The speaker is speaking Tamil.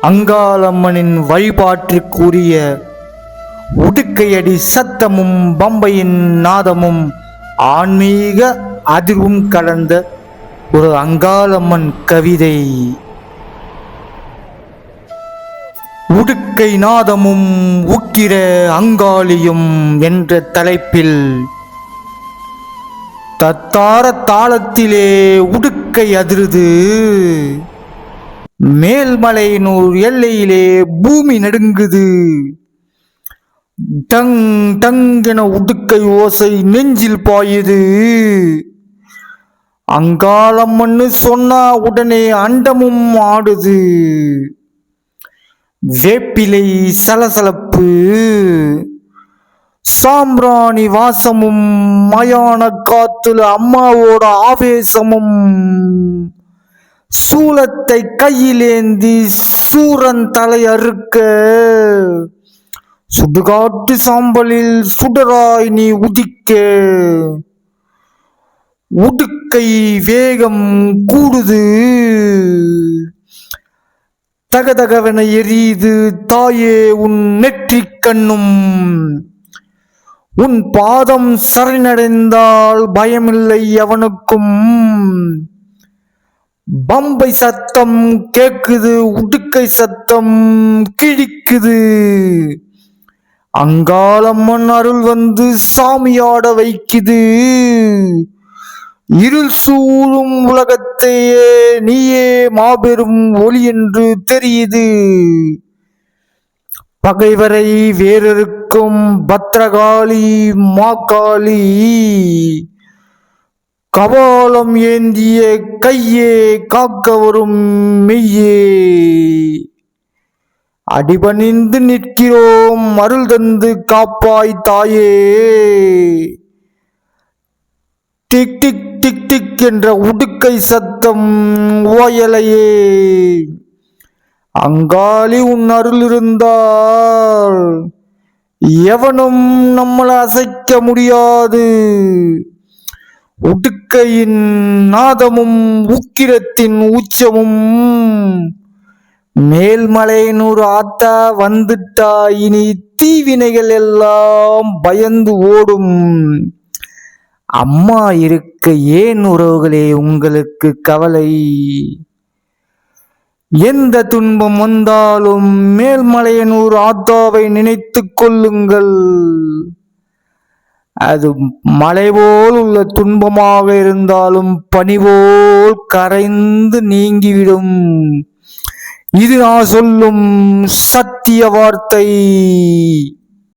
அங்காளம்மனின் வழிபாட்டிற்குரிய உடுக்கையடி சத்தமும் பம்பையின் நாதமும் ஆன்மீக அதிர்வும் கலந்த ஒரு அங்காளம்மன் கவிதை. உடுக்கை நாதமும் உக்கிர அங்காளியும் என்ற தலைப்பில் தத்தார தாளத்திலே உடுக்கை அதிருது. மேல்மலையனூர் எல்லையிலே பூமி நடுங்குது. டங் டங் என உடுக்கை ஓசை நெஞ்சில் பாயுது. அங்காளம்மன்னு சொன்னா உடனே அண்டமும் ஆடுது. வேப்பிலை சலசலப்பு, சாம்பிராணி வாசமும், மயான காத்துல அம்மாவோட ஆவேசமும், சூலத்தை கையிலேந்தி சூரன் தலை அறுக்க, சுடுகாட்டு சாம்பலில் சுடராய் நீ உதிக்க, உடுக்கை வேகம் கூடுது. தகதகவென எரியுது தாயே உன் நெற்றிக் கண்ணும். உன் பாதம் சரணடைந்தால் பயமில்லை அவனுக்கும். பம்பை சத்தம் கேக்குது, உடுக்கை சத்தம் கிழிக்குது. அங்காளம்மன் அருள் வந்து சாமியாட வைக்குது. இருள் சூழும் உலகத்தையே நீயே மாபெரும் ஒளி என்று தெரியுது. பகைவரை வேறறுக்கும் பத்ரகாளி மாகாளி, கபாலம் ஏந்திய கையே காக்க வரும் மெய்யே. அடிபணிந்து நிற்கிறோம் அருள் தந்து காப்பாய் தாயே. டிக் டிக் டிக் டிக் என்ற உடுக்கை சத்தம் ஓயலையே. அங்காளி உன் அருள் இருந்தால் எவனும் நம்மளை அசைக்க முடியாது. உடுக்கையின் நாதமும் உக்கிரத்தின் உச்சமும், மேல்மலையனூர் ஆத்தா வந்துட்டா இனி தீவினைகள் எல்லாம் பயந்து ஓடும். அம்மா இருக்க ஏன் உறவுகளே உங்களுக்கு கவலை? எந்த துன்பம் வந்தாலும் மேல்மலையனூர் ஆத்தாவை நினைத்து கொள்ளுங்கள். அது மலை போல் உள்ள துன்பமாக இருந்தாலும் பனிபோல் கரைந்து நீங்கிவிடும். இது நான் சொல்லும் சத்திய வார்த்தை.